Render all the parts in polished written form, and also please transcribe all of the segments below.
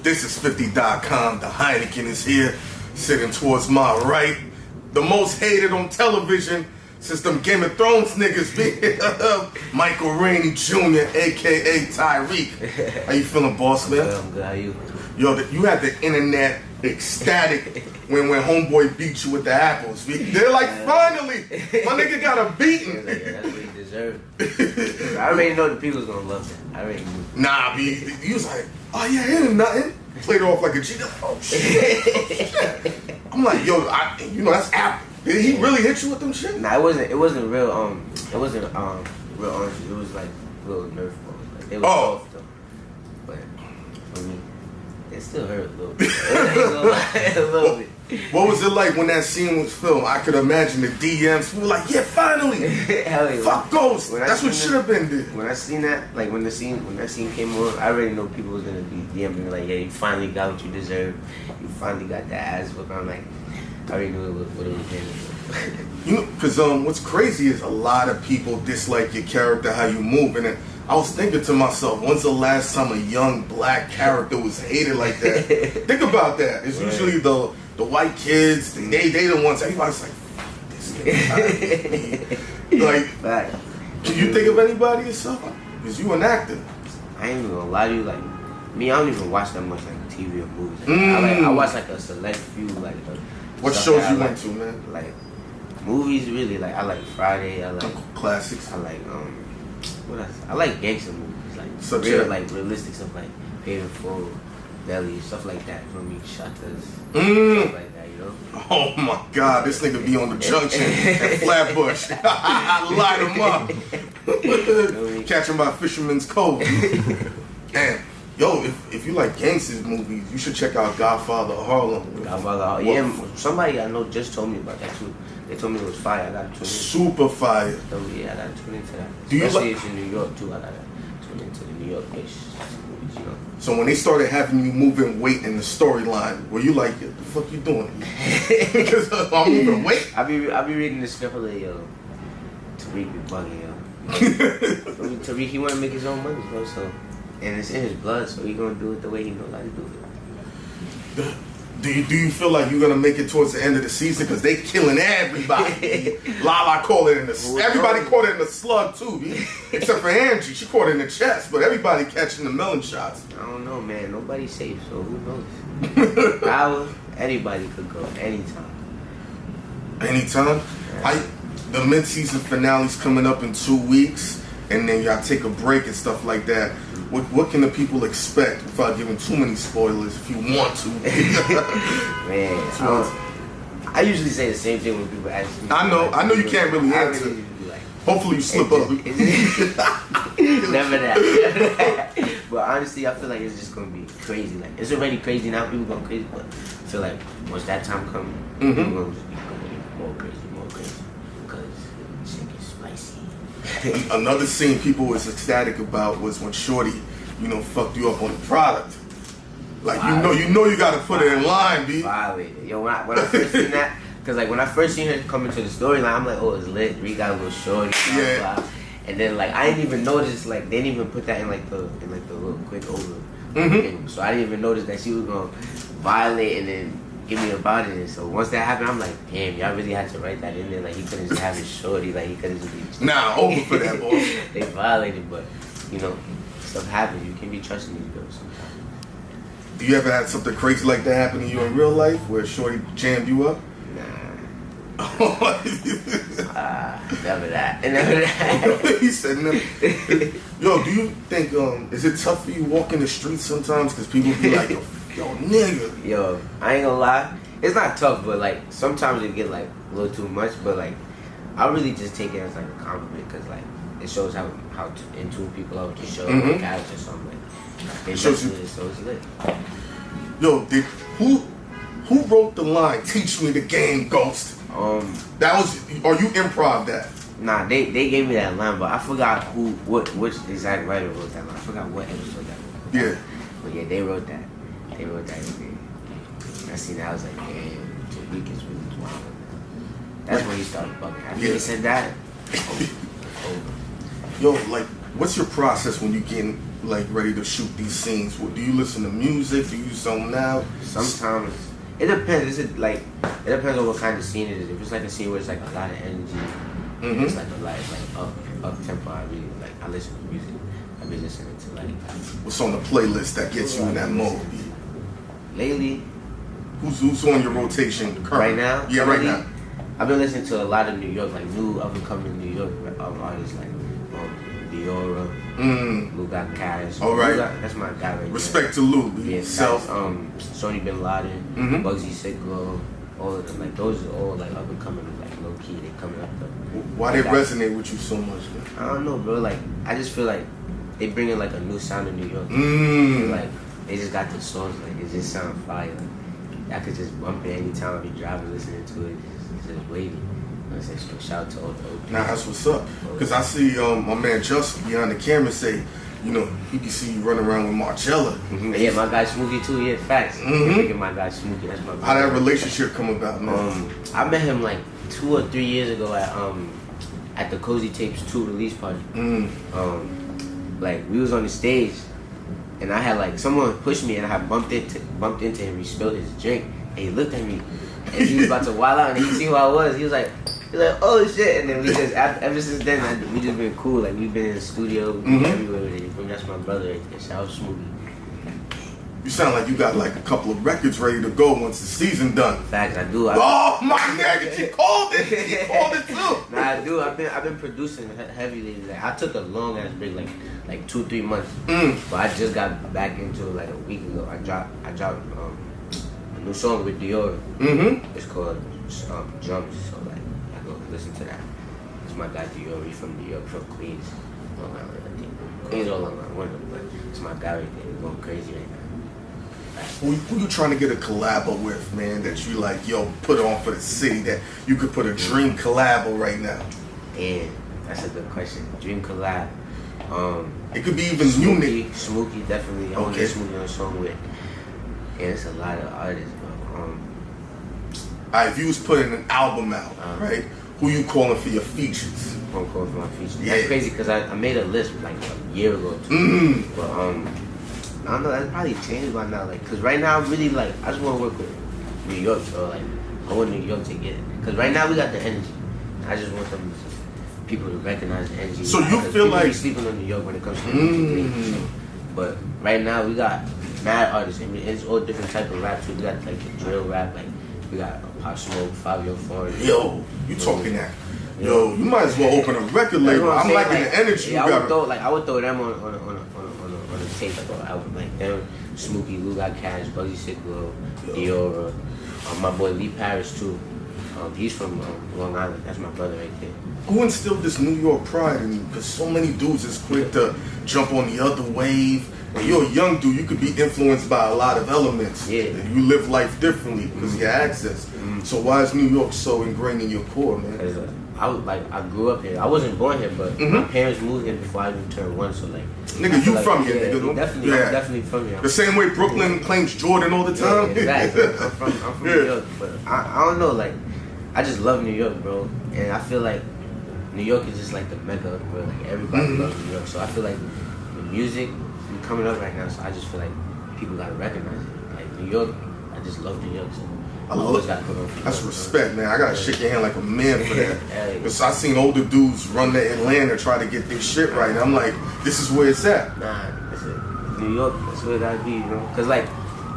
This is 50.com. The Heineken is here, sitting towards my right. The most hated on television since them Game of Thrones niggas be Michael Rainey Jr., a.k.a. TARIQ. How you feeling, boss man? I'm good. How you? Yo, you had the internet ecstatic when Homeboy beat you with the apples. They're like, finally, my nigga got a beating. Like, yeah, that's what he deserved. I already know the people was gonna love that. I already knew. Nah, B, he was like, oh yeah, it ain't nothing. Played it off like a G. Oh shit. Oh, shit. I'm like, yo, that's Apple. Did he really hit you with them shit? Nah, it wasn't real. It wasn't real orange. It was like little Nerf balls. Like they were soft though. But for me, it still hurt a little bit. A little bit. What was it like when that scene was filmed? I could imagine the DMs. We were like, yeah, finally. Hell yeah. Fuck Ghost. That's what should have been did. When I seen that, like when that scene came on, I already know people was gonna be DMing me like, yeah, you finally got what you deserve. You finally got that ass whoop. I'm like, I already knew what it was getting. You know, because what's crazy is a lot of people dislike your character, how you move, and I was thinking to myself, when's the last time a young black character was hated like that? Think about that. It's usually the white kids. They the ones. Everybody's like, fuck this nigga. Like, can you think of anybody yourself? Because you an actor. I ain't even gonna lie to you. Like me, I don't even watch that much like TV or movies. I watch like a select few like. What shows you went to, man? Like movies, really. Like I like Friday. I like classics. I like what else? I like gangster movies, like such real, like realistic stuff, like Paid in Full, Belly, stuff like that. For me, Shutters, stuff like that, you know. Oh my God, this nigga be on the junction at Flatbush. Light him up. Catch him by Fisherman's Cove. Damn. Yo, if you like gangsters movies, you should check out Godfather of Harlem. Yeah, somebody I know just told me about that too. They told me it was fire. I got to tune in. Super fire. So, yeah, I got to tune into that. Do you Especially it's in New York too. I got to tune into the New York-based movies, you know. So when they started having you moving weight in the storyline, were you like, the fuck you doing? Because I'm moving weight. I be reading the script like, yo, TARIQ be bugging, yo. TARIQ, he want to make his own money, bro. So. And it's in his blood, so he's gonna do it the way he knows how to do it. Do you feel like you're gonna make it towards the end of the season? Because they killing everybody. Lala caught it in the everybody caught it in the slug too, except for Angie. She caught it in the chest, but everybody catching the melon shots. I don't know, man. Nobody's safe, so who knows? Power, anybody could go anytime. Anytime. Yeah. The mid-season finale's coming up in 2 weeks, and then y'all take a break and stuff like that. What can the people expect without giving too many spoilers if you want to? Man, I usually say the same thing when people ask me. I know you can't really answer. Like, hopefully you slip up. Never that. But honestly, I feel like it's just gonna be crazy. Like it's already crazy now, people going crazy, but I feel like once that time comes, people gonna just be going more crazy. Because shit gets spicy. Another scene people was ecstatic about was when Shorty, fucked you up on the product. Like you know you gotta put it in line, B. Violated. Yo, when I first seen that, cause like when I first seen her come into the storyline, I'm like, oh, it's lit. We got a little Shorty. Blah, yeah. Blah. And then like I didn't even notice, like they didn't even put that in like the little quick over. So I didn't even notice that she was gonna violate and then give me about it. And so once that happened, I'm like, damn, y'all really had to write that in there. Like he couldn't just have his Shorty. Like he couldn't just be. Nah, over for that, boy. They violated, but stuff happens. You can't be trusting these girls sometimes. Do you ever have something crazy like that happen to you in real life where Shorty jammed you up? Nah. Never that. He said never. Yo, do you think is it tough for you walking the streets sometimes because people be like, yo, nigga. Yo, I ain't gonna lie. It's not tough, but like sometimes it get like a little too much. But like I really just take it as like a compliment because like it shows how in tune people are with the show, the character. So I'm like, they shows you. So it's lit. Yo, who wrote the line? Teach me the game, Ghost. That was, or you improv that? Nah, they gave me that line, but I forgot which exact writer wrote that line. I forgot what episode that was. Yeah. But yeah, they wrote that. They wrote that in there. I seen that, I was like, damn, TARIQ is really wild. That's when he started bugging. After he said that, Yo, like, what's your process when you getting like ready to shoot these scenes? What, do you listen to music? Do you zone out? Sometimes it depends. It depends on what kind of scene it is. If it's like a scene where it's like a lot of energy, it's like a lot, it's like up tempo. I listen to music. I've been listening to like. What's on the playlist that gets you in that mode? Lately. Who's on your rotation currently? Right now? Yeah, right now. I've been listening to a lot of New York, like new up and coming New York artists like Diora, Lou got Cash. All right. That's my guy right Respect to Lou. Yeah, Self. Sony Bin Laden, Bugsy Sicklo, all of them. Like those are all like up and coming, like low key. They coming up though. Why they resonate with you so much, man? I don't know, bro. Like I just feel like they bring in like a new sound in New York. Like they just got the songs, like it just sound fire. Like, I could just bump it anytime I be driving, listening to it, just waiting. So shout out to all the old people. Nah, that's what's up. Because I see my man Justin behind the camera say, you know, he be see you running around with Marcella. Yeah, my guy Smokey too. Yeah, facts. My guy Smokey. That's my. How that relationship come about, man? I met him like 2 or 3 years ago at the Cozy Tapes 2 release party. Like we was on the stage. And I had like someone pushed me and I had bumped into him. He spilled his drink and he looked at me and he was about to wild out and he see who I was. He was like, oh shit! And then we just ever since then we just been cool. Like we've been in the studio, everywhere with it. That's my brother right there. Shout out Smoothie. You sound like you got like a couple of records ready to go once the season done. Facts, I do. Oh my nigga, she called it. She called it too. Nah, I do. I've been producing heavy lately. Like, I took a long ass break, like 2-3 months. But I just got back into it like a week ago. I dropped a new song with Dior. It's called Drums. So like I go listen to that. It's my guy Dior. He's from New York, from Queens. Long Island, I think. Queens or Long Island, one of them. But it's my guy right there. He's going crazy right now. Who you trying to get a collabo with, man, that you like, yo, put on for the city, that you could put a dream collabo right now? And that's a good question. Dream collab. It could be even unique. Smokey, definitely. I want to get Smokey on a song with. Yeah, it's a lot of artists, bro. Alright, if you was putting an album out, right? Who you calling for your features? I'm calling for my features. Yeah. That's crazy because I made a list like a year ago too. But I don't know, that's probably changed by now. Like, cause right now, I'm really like, I just want to work with New York, or like, I want New York to get it. Cause right now we got the energy. I just want people to recognize the energy. So you feel like be sleeping on New York when it comes to music. But right now we got mad artists. I mean, it's all different type of rap too. We got like the drill rap, like we got Pop Smoke, Fabio Foreign. Yo, you talking that? Yo, you might as well open a record label. I'm liking the energy. Yeah, I would throw them on the tape, like on album, like them, Smokey, Lou Got Cash, Bugsy Sicklo, Diora, my boy Lee Paris too. He's from Long Island. That's my brother right there. Who instilled this New York pride in you? Because so many dudes is quick to jump on the other wave. And you're a young dude, you could be influenced by a lot of elements. Yeah. You live life differently because you have access. So why is New York so ingrained in your core, man? I grew up here. I wasn't born here, but my parents moved here before I even turned 1. So like, nigga, you from here, nigga? I'm definitely from here. The same way Brooklyn claims Jordan all the time. Yeah, exactly. I'm from New York, but I don't know. Like, I just love New York, bro, and I feel like New York is just like the mecca where like everybody loves New York. So I feel like the music is coming up right now. So I just feel like people gotta recognize it. Like New York, I just love New York. So I always gotta put on. That's respect, man. I gotta shake your hand like a man for that. Because I seen older dudes run to Atlanta try to get their shit right. And I'm like, this is where it's at. Nah, that's it. New York, that's where it gotta be, you know. Cause like,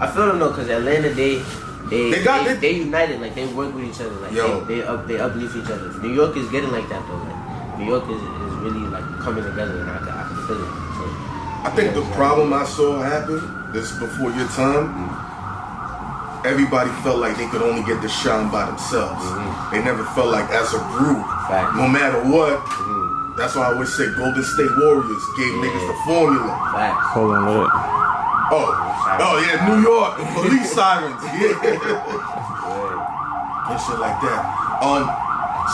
I feel them though. Cause Atlanta, they united. Like they work with each other. Like they uplift each other. New York is getting like that though. Like New York is really like coming together, and I can feel it. So, I think the problem I saw happen, this is before your time. Everybody felt like they could only get the shine by themselves. They never felt like as a group, no matter what. That's why I always say Golden State Warriors gave niggas the formula. Hold on, what? Oh yeah, New York, police sirens, yeah. And shit like that.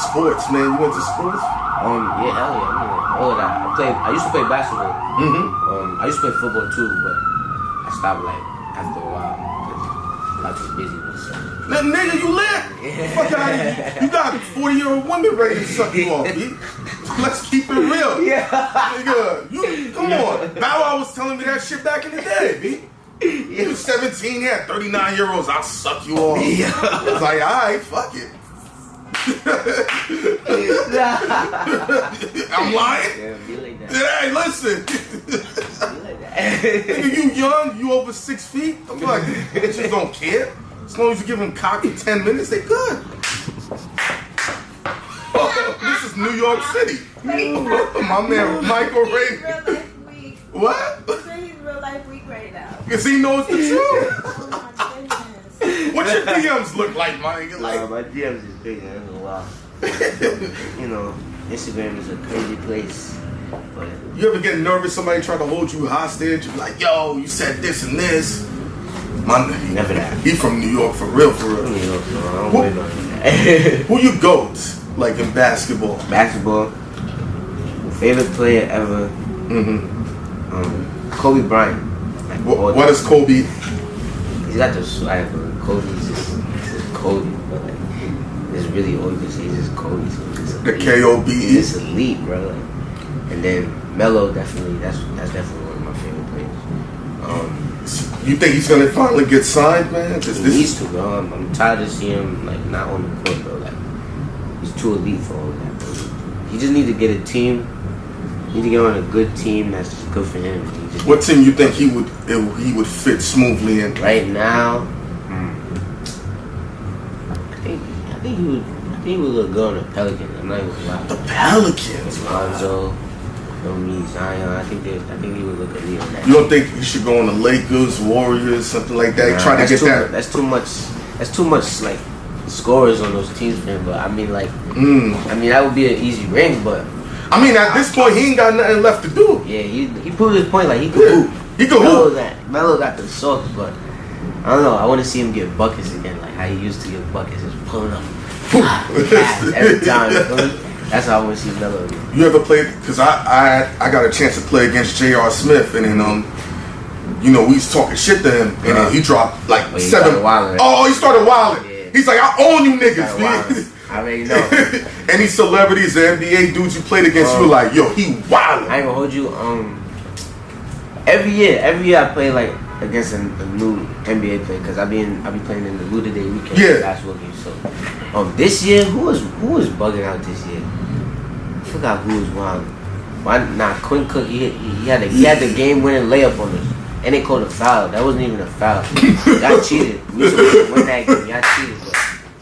Sports, man, you went to sports? Yeah, hell yeah. I mean, all of that. I used to play basketball. I used to play football too, but I stopped like after a while. I was busy with something. Now, nigga, you lit. Fuck out of here. You got 40-year-old women ready to suck you off, B. Let's keep it real. Yeah. Nigga, you come on. Bow Wow was telling me that shit back in the day, B. You was 17, yeah, 39-year-olds, I'll suck you off. Yeah. I was like, alright, fuck it. I'm lying? Yeah, be like that. Hey, listen. Be like that. Nigga, you young, you over 6 feet. I'm like, bitches don't care. As long as you give them cock for 10 minutes, they good. Oh, this is New York City. My man, Michael Rainey. What? He's real life weak right now. Because he knows the truth. Oh my goodness. What your DMs look like, man? Like, My DMs is crazy. I don't know why. You know, Instagram is a crazy place. But you ever get nervous? Somebody try to hold you hostage? You're like, yo, you said this and this. Never that. He from New York for real, for real. you know, so I don't worry about that. Who you goats like in basketball? Basketball. Favorite player ever. Kobe Bryant. Like, What is Kobe? He's got the swag, but Kobe's just Kobe. But like, it's really old to say he's just Kobe. So it's The KOBE. He's elite, bro. Like, and then Melo, definitely. That's definitely one of my favorite players. You think he's gonna finally get signed, man? He needs to, bro. I'm tired of seeing him like not on the court, bro. Like he's too elite for all of that, bro. He just needs to get a team. He need to get on a good team that's good for him. What team you think he would fit smoothly in? Right now, I think he would look good on the Pelicans. I'm not even gonna lie. The Pelicans. Lonzo, Zion. I think he would look elite on that. You don't think he should go on the Lakers, Warriors, something like that? Try to get that. That's too much. That's too much like scorers on those teams for him. But I mean, like, I mean that would be an easy ring. But I mean, at this point, he ain't got nothing left to do. yeah, he proved his point. Like he could hoop. He could hoop. Melo got the sauce, but I don't know. I want to see him get buckets again, like how he used to get buckets, just pulling up every time. That's how I want to see Melo again. You ever played? Because I got a chance to play against J.R. Smith, and then you know, we was talking shit to him, and then he dropped like 7. Oh, he started wilding. Yeah. He's like, I own you niggas, man. I already know. Any celebrities, the NBA dudes you played against, you were like, yo, he wilding. I ain't gonna hold you. Every year I play like against a new NBA player because I be playing in the Luda Day weekend basketball game. So, this year who was bugging out this year? I forgot who was wild. Why not? Quinn Cook. He had the game winning layup on us, and they called a foul. That wasn't even a foul. Y'all cheated. We should win that game. Y'all cheated. But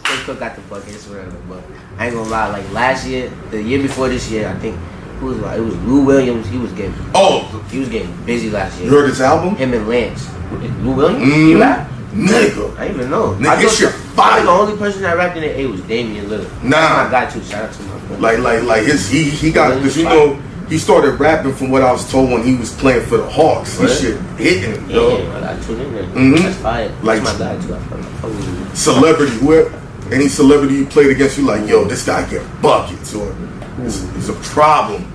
Quinn Cook got the buckets, whatever. But I ain't gonna lie. Like last year, the year before this year, I think. It was Lou Williams. He was getting busy last year. You heard his album? Him and Lance. Lou Williams? He rap? Nigga. I didn't even know. Nigga, it's your fire. The only person that rapped in the A was Damian Lillard. Nah. That's my guy too. Shout out to my brother. Like he got, because you know, he started rapping from what I was told when he was playing for the Hawks. This shit hitting him, yo. Yeah, I got tuned in there. That's fire. Like, that's my guy too. I fuck with you. Celebrity, any celebrity you played against, you like, yo, this guy get buckets, or it's a problem.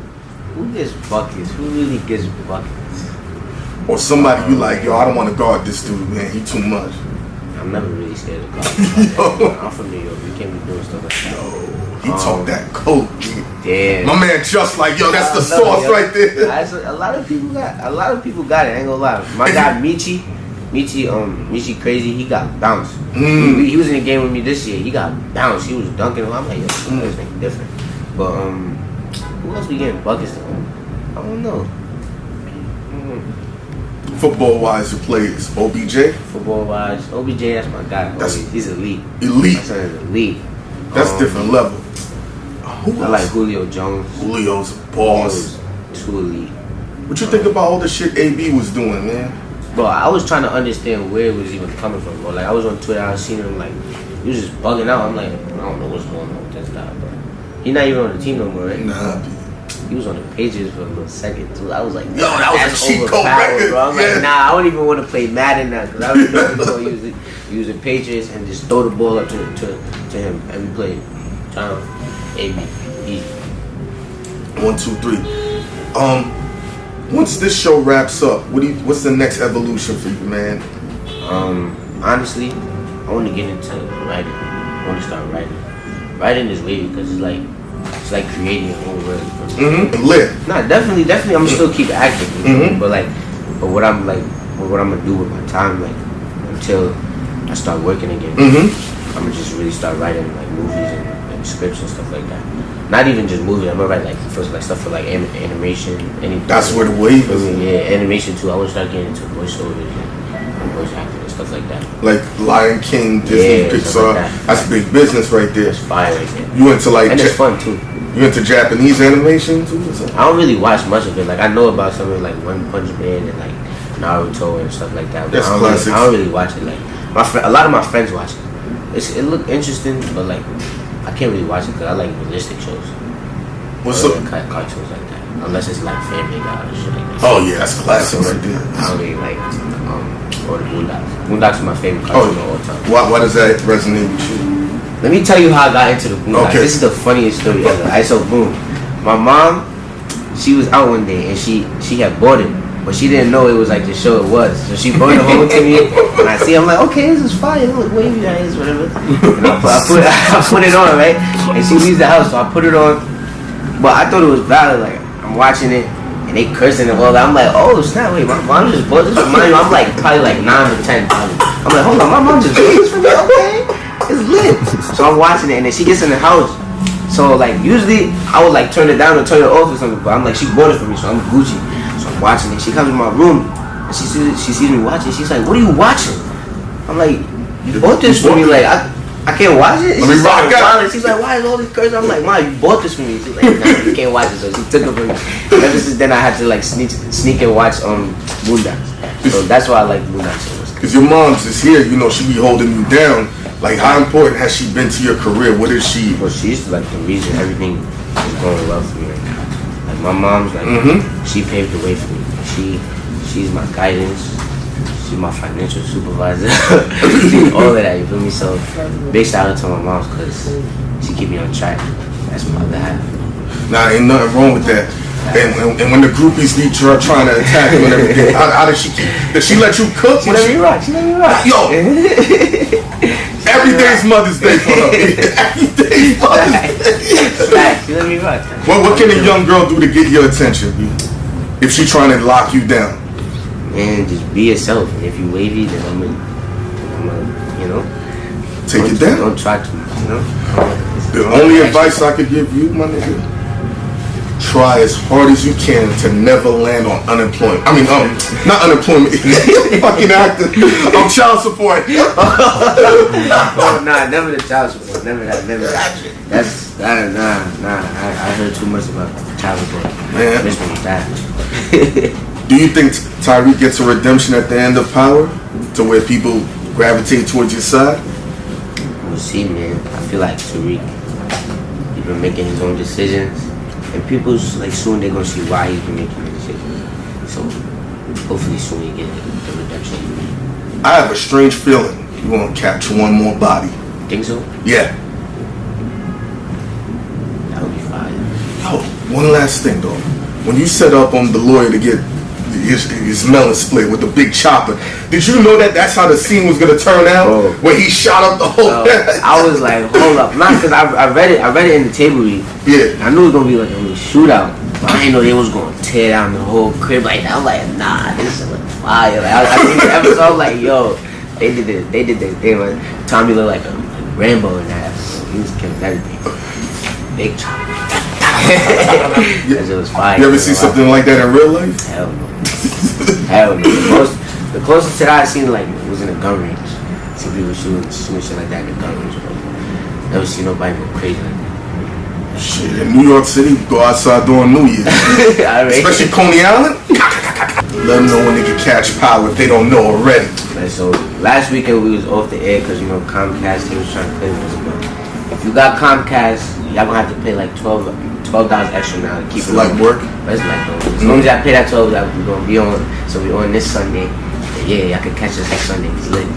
Who gets buckets? Who really gets buckets? Or somebody you like, yo, I don't want to guard this dude, man. He too much. I'm never really scared of guards. I'm from New York. We can't be doing stuff like that. Yo, he talk that coke. Damn. My man just like, yo, that's the sauce right there. A lot of people got it. I ain't gonna lie. My guy Michi Crazy, he got bounced. He was in the game with me this year. He got bounced. He was dunking. I'm like, yo, this thing different. But who else be getting buckets though? I don't know. Football wise, who plays? OBJ? Football wise, OBJ, that's my guy. He's elite. Elite. That's elite. That's different level. I like Julio Jones. Julio's a boss. Too elite. What you think about all the shit AB was doing, man? Bro, I was trying to understand where it was even coming from, bro. Like, I was on Twitter, I was seeing him, like, he was just bugging out. I'm like, I don't know what's going on with this guy, bro. He's not even on the team no more, right? Nah. He was on the pages for a little second, too. I was like, yo, that was a cheat code record, bro. I'm like, nah, I don't even want to play Madden now, because I already know he's going to use the Patriots and just throw the ball up to him every play. Trying to AB. Easy. 1, 2, 3. Once this show wraps up, what's the next evolution for you, man? honestly, I want to get into writing. I want to start writing. Writing is wavy because it's like creating your own world. Lit. Nah, definitely. I'm still keep acting. But what I'm gonna do with my time, like until I start working again, I'm gonna just really start writing like movies and scripts and stuff like that. Not even just movies. I'm gonna write like stuff for like animation. Anything. That's where the wave is. Yeah, animation too. I want to start getting into voiceovers and voice acting and stuff like that. Like Lion King, Disney, Pixar. Like that's big business right there. It's fire right there. You into like and it's fun too. You into Japanese animation too? I don't really watch much of it. Like I know about something like One Punch Man and like Naruto and stuff like that. That's classic. I don't really watch it. Like a lot of my friends watch it. It look interesting, but like I can't really watch it because I like realistic shows. What's up? Cartoons like that, unless it's like Family Guy or shit like that. Oh yeah, that's classic right there. I don't really like or the Boondocks. Boondocks is my favorite cartoon of all time. Why does that resonate with you? Let me tell you how I got into the Boondocks. Okay. This is the funniest story ever. So boom, my mom, she was out one day and she had bought it, but she didn't know it was like the show it was. So she brought it home to me, and I see, I'm like, okay, this is fire. Look, wavy guys, whatever. And I put it on, right? And she leaves the house, so I put it on. But I thought it was valid. Like I'm watching it, and they cursing and all that. I'm like, oh snap! Wait, my mom just bought this for me. I'm like probably like 9 or 10. I'm like, hold on, my mom just bought this for me. Okay, it's lit. So I'm watching it, and then she gets in the house. So like usually I would like turn it down or turn it off or something. But I'm like, she bought it for me, so I'm Gucci. So I'm watching it. She comes in my room, and she sees me watching. She's like, what are you watching? I'm like, you bought this for me. Like I can't watch it. Let me rock out. She's like, why is all this cursing? I'm like, Ma, you bought this for me. She's like, nah, you can't watch it. So she took it from me. Ever since then, I had to like sneak and watch Boondocks. So that's why I like Boondocks so much. Cause your mom's is here, you know, she be holding you down. Like, how important has she been to your career? What is she? Well, she's like the reason everything is going well for me right now. Like my mom's like, she paved the way for me. She's my guidance. She's my financial supervisor. She's all of that, you feel me? So big shout out to my mom because she keep me on track. That's my other half. Nah, ain't nothing wrong with that. And when the groupies be trying to attack you and everything, how does she keep? Does she let you cook? She let me rock. Yo, every day's Mother's Day for her. Every day's Mother's Day. She let me rock. What can a young girl do to get your attention if she trying to lock you down? And just be yourself. And if you wavy, then I'm gonna, you know, take it down. Don't try too much, you know. The only advice I could give you, my nigga, try as hard as you can to never land on unemployment. I mean, not unemployment. Fucking actor. Child support. Oh, nah, never the child support. Never that. That's nah. I heard too much about child support. Man, this one was bad. Do you think TARIQ gets a redemption at the end of Power, to where people gravitate towards your side? We'll see, man. I feel like TARIQ, he's been making his own decisions, and people's like soon they're gonna see why he's been making the decisions. So hopefully soon you get the redemption. I have a strange feeling you're gonna catch one more body. Think so? Yeah. That would be fire. Yo, one last thing though. When you set up on the lawyer to get his melon split with the big chopper, did you know that's how the scene was gonna turn out? Oh. When he shot up the whole. I was like, hold up, not because I read it in the table read. Yeah. I knew it was gonna be like a little shootout, but I didn't know they was gonna tear down the whole crib like that. I was like, nah, this is like fire. Like, I think the episode, I was like, yo, they did this. They were Tommy looked like a Rambo in that episode. He was killing everything. Big chopper. It was fire. You ever see something like that in real life? Hell no. Hell no. The closest that I seen like was in a gun range. See people shooting shit like that in the gun range. But never seen nobody go crazy like that. Shit, in New York City, go outside during New Year's. Especially Coney Island. Let them know when they can catch Power if they don't know already. Right, so last weekend we was off the air because you know Comcast, he was trying to play with us. But if you got Comcast, y'all gonna have to pay like $12 extra now to keep it like on. work. But it's like as long as I pay that $12, we're gonna be on. So we on this Sunday. Yeah, I can catch us next Sunday. It's lit.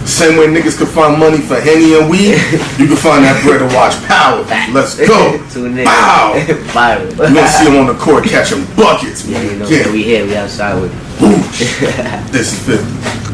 Same way niggas could find money for Henny and weed, you can find that bread to watch Power. Let's go. Wow. Viral. You gonna see him on the court catching buckets. Yeah, you know, we here, we outside with it. This is 50.